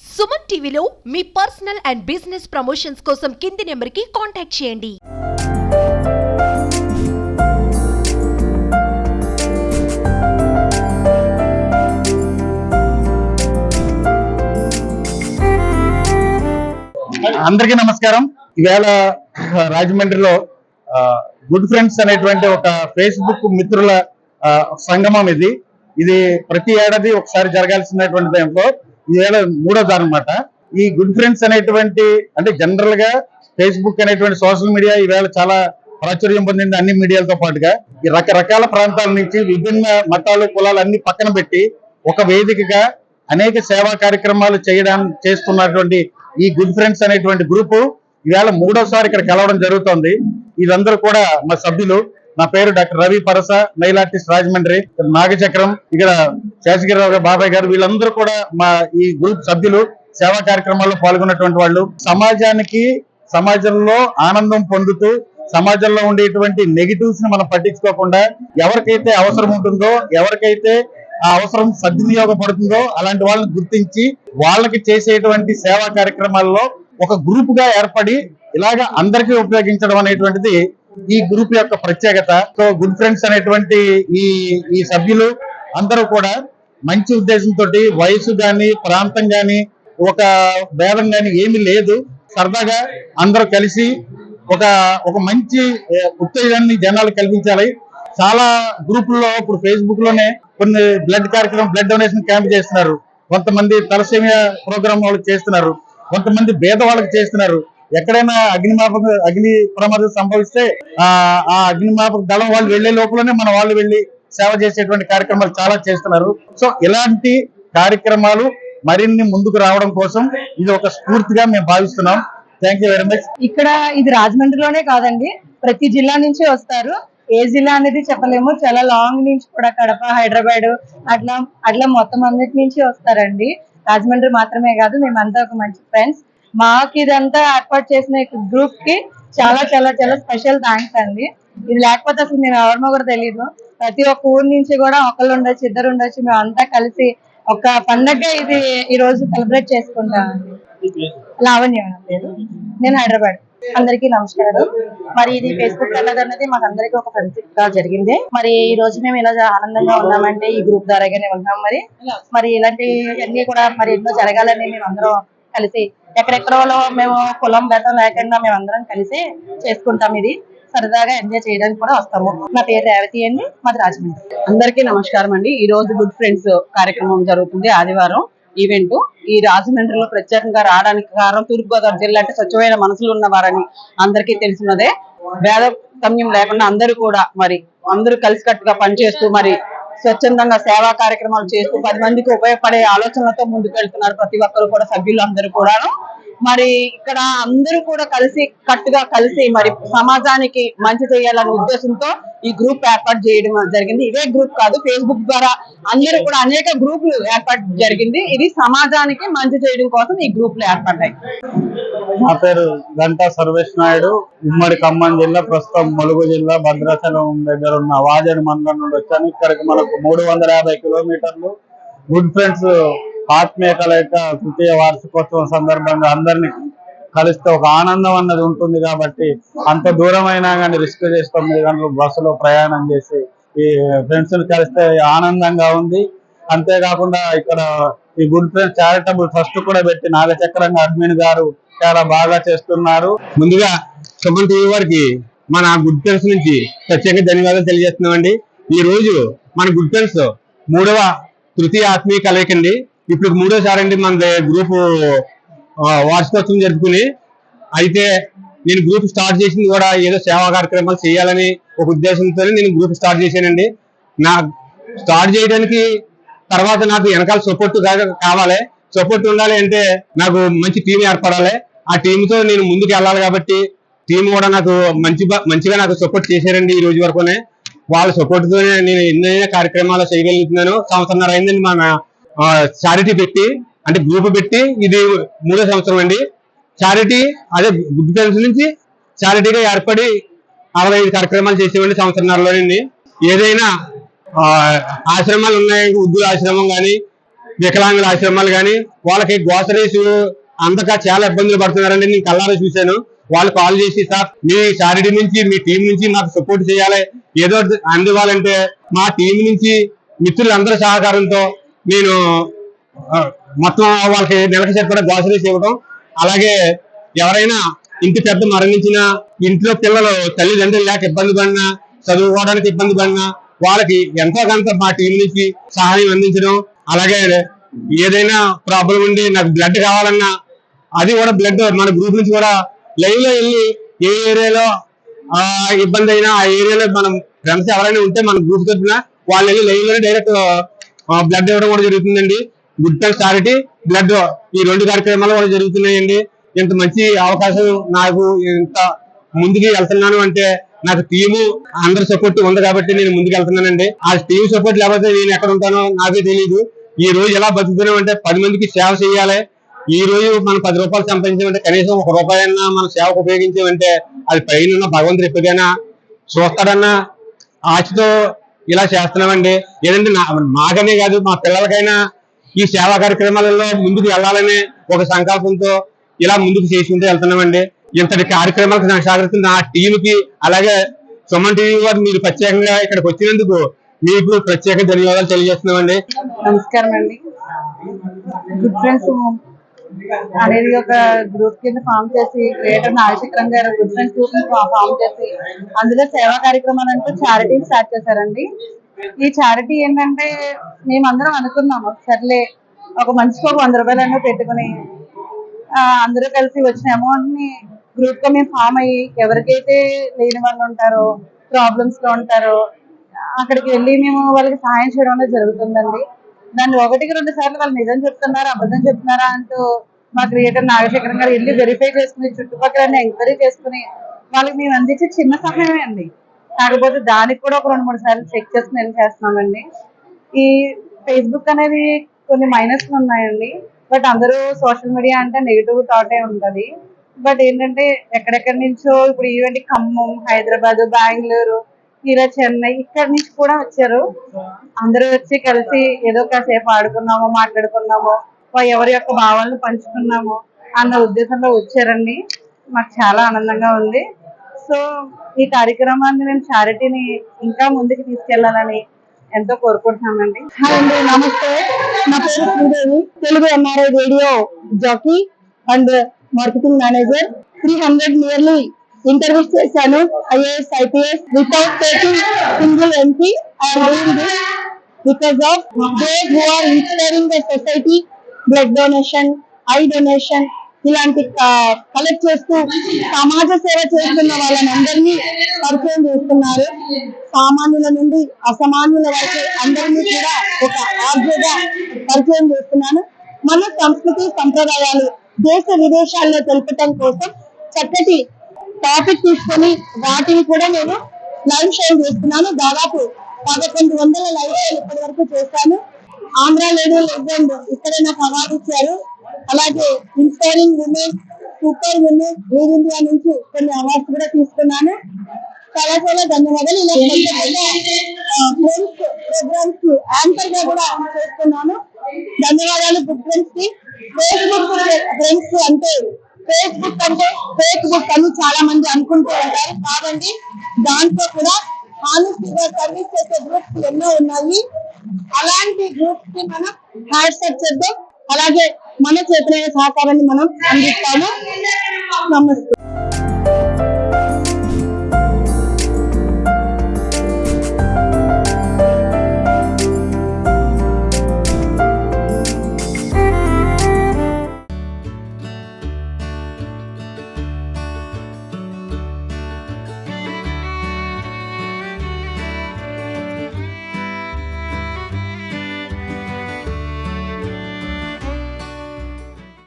సుమన్ టీవీలో మీ personal and business promotions కోసం కింది నెంబర్కి కాంటాక్ట్ చేయండి. అందరికీ నమస్కారం. ఈవేళ రాజమండ్రిలో గుడ్ ఫ్రెండ్స్ అనేటువంటి ఒక ఫేస్బుక్ మిత్రుల సంగమం ఇది ప్రతి ఏడాది ఒకసారి జరగాల్సినటువంటి దాంట్లో ఈవేళ మూడోది అన్నమాట. ఈ గుడ్ ఫ్రెండ్స్ అనేటువంటి అంటే జనరల్ గా ఫేస్బుక్ అనేటువంటి సోషల్ మీడియా ఈవేళ చాలా ప్రాచుర్యం పొందింది అన్ని మీడియాలతో పాటుగా. ఈ రకరకాల ప్రాంతాల నుంచి విభిన్న మతాలు కులాలు అన్ని పక్కన పెట్టి ఒక వేదికగా అనేక సేవా కార్యక్రమాలు చేస్తున్నటువంటి ఈ గుడ్ ఫ్రెండ్స్ అనేటువంటి గ్రూపు ఈవేళ మూడోసారి ఇక్కడ కలవడం జరుగుతోంది. వీళ్ళందరూ కూడా మా సభ్యులు. నా పేరు doctor Ravi Parasa, mail artist Rajahmundry, Nagachakram, ఇక్కడ శేషగిరిరావు గారు, బాబాయ్ గారు, వీళ్ళందరూ కూడా మా ఈ గ్రూప్ సభ్యులు. సేవా కార్యక్రమాల్లో పాల్గొన్నటువంటి వాళ్ళు. సమాజంలో ఆనందం పొందుతూ సమాజంలో ఉండేటువంటి నెగిటివ్స్ ని మనం పట్టించుకోకుండా ఎవరికైతే అవసరం ఉంటుందో, ఎవరికైతే ఆ అవసరం సద్వినియోగపడుతుందో అలాంటి వాళ్ళని గుర్తించి వాళ్ళకి చేసేటువంటి సేవా కార్యక్రమాల్లో ఒక గ్రూప్ గా ఏర్పడి ఇలాగ అందరికీ ఉపయోగించడం అనేటువంటిది ఈ గ్రూప్ యొక్క ప్రత్యేకత. సో గుడ్ ఫ్రెండ్స్ అనేటువంటి ఈ సభ్యులు అందరూ కూడా మంచి ఉద్దేశంతో, వయసు గాని ప్రాంతం గాని ఒక భేదం గాని ఏమీ లేదు, సరదాగా అందరూ కలిసి ఒక మంచి ఉత్తేజాన్ని జనాలు కల్పించాలి. చాలా గ్రూపుల్లో ఇప్పుడు ఫేస్బుక్ లోనే కొన్ని బ్లడ్ డొనేషన్ క్యాంప్ చేస్తున్నారు, కొంతమంది తలసేమియా ప్రోగ్రామ్ వాళ్ళకి చేస్తున్నారు, కొంతమంది పేద వాళ్ళకి చేస్తున్నారు. ఎక్కడైనా అగ్ని ప్రమాదం సంభవిస్తే ఆ అగ్నిమాపక దళం వాళ్ళు వెళ్లే లోపలనే మన వాళ్ళు వెళ్లి సేవ చేసేటువంటి కార్యక్రమాలు చాలా చేస్తున్నారు. సో ఇలాంటి కార్యక్రమాలు మరిన్ని ముందుకు రావడం కోసం ఇది ఒక స్ఫూర్తిగా మేము భావిస్తున్నాం. Thank you very much. ఇక్కడ ఇది రాజమండ్రిలోనే కాదండి, ప్రతి జిల్లా నుంచి వస్తారు. ఏ జిల్లా అనేది చెప్పలేము, చాలా లాంగ్ నుంచి కూడా కడప, హైదరాబాద్ అట్లా మొత్తం అన్నిటి నుంచి వస్తారండి. రాజమండ్రి మాత్రమే కాదు, మేమంతా ఒక మంచి ఫ్రెండ్స్. మాకు ఇదంతా ఏర్పాటు చేసిన గ్రూప్ కి చాలా చాలా చాలా స్పెషల్ థ్యాంక్స్ అండి. ఇది లేకపోతే అసలు మేము ఎవరిమో కూడా తెలియదు. ప్రతి ఒక్క ఊరు నుంచి కూడా ఒకళ్ళు ఉండొచ్చు, ఇద్దరు ఉండొచ్చు, మేము అంతా కలిసి ఒక పండగగా ఇది ఈ రోజు సెలబ్రేట్ చేసుకుంటామండి. లావణ్య పేరు, నేను హైదరాబాద్. అందరికీ నమస్కారం. మరి ఇది ఫేస్బుక్ అన్నది మాకు అందరికీ ఒక ఫ్రెండ్షిప్ గా జరిగింది. మరి ఈ రోజు మేము ఇలా ఆనందంగా ఉన్నామంటే ఈ గ్రూప్ ద్వారాగానే ఉన్నాం. మరి ఇలాంటి అన్ని కూడా మరి ఎన్నో జరగాలని మేము అందరం కలిసి ఎక్కడెక్కడో మేము కులం బెతం లేకుండా మేము అందరం కలిసి చేసుకుంటాం. ఇది సరదాగా ఎంజాయ్ చేయడానికి కూడా వస్తాము. నా పేరు రేవతి అండి, మాది రాజమండ్రి. అందరికీ నమస్కారం అండి. ఈ రోజు గుడ్ ఫ్రెండ్స్ కార్యక్రమం జరుగుతుంది, ఆదివారం ఈవెంట్. ఈ రాజమండ్రిలో ప్రత్యేకంగా రావడానికి కారణం తూర్పుగోదావరి జిల్లా అంటే స్వచ్ఛమైన మనసులు ఉన్నవారని అందరికీ తెలిసినదే. భేద గమ్యం లేకుండా అందరూ కలిసికట్టుగా పనిచేస్తూ మరి స్వచ్ఛందంగా సేవా కార్యక్రమాలు చేస్తూ 10 మందికి ఉపయోగపడే ఆలోచనలతో ముందుకు వెళ్తున్నారు ప్రతి ఒక్కరు కూడా, సభ్యులు అందరూ కూడాను. మరి ఇక్కడ అందరూ కూడా కలిసి మరి సమాజానికి మంచి చేయాలనే ఉద్దేశంతో ఈ గ్రూప్ ఏర్పాటు చేయడం జరిగింది. ఇదే గ్రూప్ కాదు, ఫేస్బుక్ ద్వారా అందరూ కూడా అనేక గ్రూపులు ఏర్పాటు జరిగింది. ఇది సమాజానికి మంచి చేయడం కోసం ఈ గ్రూపులు ఏర్పడ్డాయి. నా పేరు గంటా సర్వేష్ నాయుడు, ఉమ్మడి ఖమ్మం జిల్లా, ప్రస్తుతం ములుగు జిల్లా భద్రాచలం దగ్గర ఉన్న వాజేడు మండలం నుండి వచ్చాను. ఇక్కడికి మనకు 350 కిలోమీటర్లు. గుడ్ ఫ్రెండ్స్ ఆత్మీయ కలయిక తృతీయ వార్షికోత్సవం సందర్భంగా అందరినీ కలిస్తే ఒక ఆనందం అన్నది ఉంటుంది కాబట్టి అంత దూరం అయినా కానీ రిస్క్ చేసి 9 గంటలు బస్సులో ప్రయాణం చేసి ఈ ఫ్రెండ్స్ కలిస్తే ఆనందంగా ఉంది. అంతేకాకుండా ఇక్కడ ఈ గుడ్ ఫ్రెండ్స్ చారిటబుల్ ట్రస్ట్ కూడా పెట్టి నాగచక్రంగా అడ్మిన్ గారు చాలా బాగా చేస్తున్నారు. ముందుగా సుమన్ టీవీ వారికి మన గుడ్ ఫ్రెండ్స్ నుంచి ప్రత్యేక ధన్యవాదాలు తెలియజేస్తున్నామండి. ఈ రోజు మన గుడ్ ఫ్రెండ్స్ 3వ తృతీయ ఆత్మీయ కలయిక అండి. ఇప్పుడు 3వసారి అండి మన గ్రూప్ వార్షికోత్సవం జరుపుకుని. అయితే నేను గ్రూప్ స్టార్ట్ చేసింది కూడా ఏదో సేవా కార్యక్రమాలు చేయాలని ఒక ఉద్దేశంతో నేను గ్రూప్ స్టార్ట్ చేశానండి. నా స్టార్ట్ చేయడానికి తర్వాత నాకు వెనకాల సపోర్ట్ కావాలి. సపోర్ట్ ఉండాలి అంటే నాకు మంచి టీం ఏర్పడాలి. ఆ టీంతో నేను ముందుకు వెళ్ళాలి కాబట్టి టీం కూడా నాకు మంచిగా నాకు సపోర్ట్ చేశారండి. ఈ రోజు వరకునే వాళ్ళ సపోర్ట్ తోనే నేను ఎన్నైనా కార్యక్రమాలు చేయగలుగుతున్నాను. 1.5 సంవత్సరం అయిందండి మన చారిటీ పెట్టి, అంటే గ్రూప్ పెట్టి. ఇది 3వ సంవత్సరం అండి. చారిటీ అదే గుడ్ ఫ్రెండ్స్ నుంచి చారిటీగా ఏర్పడి 65 కార్యక్రమాలు చేసేవండి సంవత్సరంన్నరలోనండి. ఏదైనా ఆశ్రమాలు ఉన్నాయి, వృద్ధుల ఆశ్రమం కానీ వికలాంగుల ఆశ్రమాలు కానీ వాళ్ళకి గ్రోసరీస్ అందక చాలా ఇబ్బందులు పడుతున్నారండి. నేను కళ్ళారా చూశాను. వాళ్ళు కాల్ చేసి, సార్ మీ చారిటీ నుంచి మీ టీం నుంచి మాకు సపోర్ట్ చేయాలి, ఏదో అందివ్వాలంటే మా టీం నుంచి మిత్రులందరి సహకారంతో నేను మొత్తం వాళ్ళకి నెలకి సరిపడా గ్రోసరీస్ ఇవ్వడం, అలాగే ఎవరైనా ఇంటి పెద్ద మరణించినా, ఇంట్లో పిల్లలు తల్లిదండ్రులు లేక ఇబ్బంది పడినా, చదువుకోవడానికి ఇబ్బంది పడినా వాళ్ళకి ఎంతో కొంత మా టీం నుంచి సహాయం అందించడం, అలాగే ఏదైనా ప్రాబ్లం ఉండి నాకు బ్లడ్ కావాలన్నా అది కూడా బ్లడ్ మన గ్రూప్ నుంచి కూడా లైవ్ లో వెళ్ళి ఏ ఏరియాలో ఇబ్బంది అయినా ఆ ఏరియాలో మనం ఫ్రెండ్స్ ఎవరైనా ఉంటే మన గ్రూప్ తరఫున వాళ్ళు వెళ్ళి లైవ్ లోనే డైరెక్ట్ బ్లడ్ ఇవ్వడం కూడా జరుగుతుందండి. గుడ్ టైమ్స్ చారిటీ, బ్లడ్ ఈ 2 కార్యక్రమాలు కూడా జరుగుతున్నాయండి. ఇంత మంచి అవకాశం నాకు ఇంత ముందుకు వెళ్తున్నాను అంటే నాకు టీము అందరి సపోర్ట్ ఉంది కాబట్టి నేను ముందుకు వెళ్తున్నానండి. ఆ టీం సపోర్ట్ లేకపోతే నేను ఎక్కడ ఉంటానో నాకే తెలియదు. ఈ రోజు ఎలా బతుకుతున్నాం అంటే 10 మందికి సేవ చేయాలి. ఈ రోజు మనం 10 రూపాయలు సంపాదించామంటే కనీసం 1 రూపాయి అయినా మన సేవకు ఉపయోగించామంటే అది పైన భగవంతుడు ఎప్పటికైనా చూస్తాడన్న ఆశతో ఇలా చేస్తున్నామండి. ఏదంటే మాకనే కాదు మా పిల్లలకైనా ఈ సేవా కార్యక్రమాలలో ముందుకు వెళ్ళాలనే ఒక సంకల్పంతో ఇలా ముందుకు చేసుకుంటూ వెళ్తున్నామండి. ఇంతటి కార్యక్రమాలకు నాకు సహకరిస్తున్న నా టీంకి, అలాగే సుమన్ టీవీ వారు మీరు ప్రత్యేకంగా ఇక్కడికి వచ్చినందుకు మీకు ప్రత్యేక ధన్యవాదాలు తెలియజేస్తున్నామండి. నమస్కారం అండి. గుడ్ ఫ్రెండ్స్ అనేది ఒక గ్రూప్ కింద ఫామ్ చేసి, క్రియేటర్ నాగశేఖరం గారు గుడ్ ఫ్రెండ్స్ గ్రూప్ ని ఫామ్ చేసి అందులో సేవా కార్యక్రమాలు అంటూ చారిటీ స్టార్ట్ చేశారండి. ఈ చారిటీ ఏంటంటే మేమందరం అనుకున్నాము, సర్లే ఒక మనిషికి ఒక 100 రూపాయలు పెట్టుకుని అందరూ కలిసి వచ్చిన అమౌంట్ ని గ్రూప్ గా మేము ఫామ్ అయ్యి ఎవరికైతే లేని వాళ్ళు ఉంటారో, ప్రాబ్లమ్స్ లో ఉంటారో అక్కడికి వెళ్ళి మేము వాళ్ళకి సహాయం చేయడం అనేది జరుగుతుందండి. దాన్ని 1-2 సార్లు వాళ్ళు నిజం చెప్తున్నారా అబద్ధం చెప్తున్నారా అంటూ మా క్రియేటర్ నాగశేఖరం గారు వెళ్ళి వెరిఫై చేసుకుని చుట్టుపక్కల ఎంక్వైరీ చేసుకుని వాళ్ళకి మేము అందించే చిన్న సహాయమే అండి. కాకపోతే దానికి కూడా ఒక 2-3 సార్లు చెక్ చేసుకుని వెళ్ళి చేస్తున్నామండి. ఈ ఫేస్బుక్ అనేది కొన్ని మైనస్లు ఉన్నాయండి. బట్ అందరూ సోషల్ మీడియా అంటే నెగిటివ్ థాటే ఉంటది. బట్ ఏంటంటే ఎక్కడెక్కడి నుంచో ఇప్పుడు ఈవెంట్ ఖమ్మం, హైదరాబాద్, బెంగళూరు, ఇలా చెన్నై ఇక్కడ నుంచి కూడా వచ్చారు. అందరూ వచ్చి కలిసి ఏదో కాసేపు ఆడుకున్నాము, మాట్లాడుకున్నాము, ఎవరి యొక్క భావాలను పంచుకున్నాము అన్న ఉద్దేశంలో వచ్చారండి. మాకు చాలా ఆనందంగా ఉంది. సో ఈ కార్యక్రమాన్ని నేను చారిటీని ఇంకా ముందుకు తీసుకెళ్లాలని ఎంతో కోరుకుంటున్నానండి. హాయ్ అండి, నమస్తే. నా పేరు Sridevi, Telugu MRI radio jockey and marketing manager. 300 nearly interviews చేశాను, IAS, IPS, without taking single MP. I'm doing this because of they who are inspiring the society. Blood donation, eye donation ఇలాంటి కలెక్ట్ చేస్తూ సమాజ సేవ చేస్తున్న వాళ్ళందరినీ పరిచయం చేస్తున్నారు. సామాన్యుల నుండి అసామాన్యుల వరకు అందరినీ కూడా ఒక ఆర్జీగా పరిచయం చేస్తున్నాను. మన సంస్కృతి సంప్రదాయాలు దేశ విదేశాల్లో తెలుపటం కోసం చక్కటి టాపిక్ తీసుకొని వాటిని కూడా నేను లైవ్ షో చేస్తున్నాను. దాదాపు 1100 లైవ్ షోలు ఇప్పటి వరకు చేశాను. ఆంధ్ర లేడీ లెజెండ్ ఇక్కడ నాకు అవార్డు ఇచ్చారు. అలాగే inspiring women, super women, lead India నుంచి కొన్ని అవార్డ్స్ కూడా తీసుకున్నాను. చాలా చాలా ధన్యవాదాలు. ఇలా ఫ్రెండ్స్ ప్రోగ్రామ్స్ కి యాంకర్ గా కూడా చేస్తున్నాను. ధన్యవాదాలు గుడ్ ఫ్రెండ్స్ కి. ఫేస్బుక్ ఫ్రెండ్స్ అంటే ఫేస్బుక్ అంటే ఫేక్ బుక్ అని చాలా మంది అనుకుంటూ ఉంటారు. కాదండి, దాంట్లో కూడా హానెస్టీగా సర్వీస్ చేసే గ్రూప్స్ ఎన్నో ఉన్నాయి. అలాంటి గ్రూప్స్ కి మనం హ్యాష్ చేద్దాం. అలాగే మన చేతులైన సహకారాన్ని మనం అందిస్తాము. నమస్తే.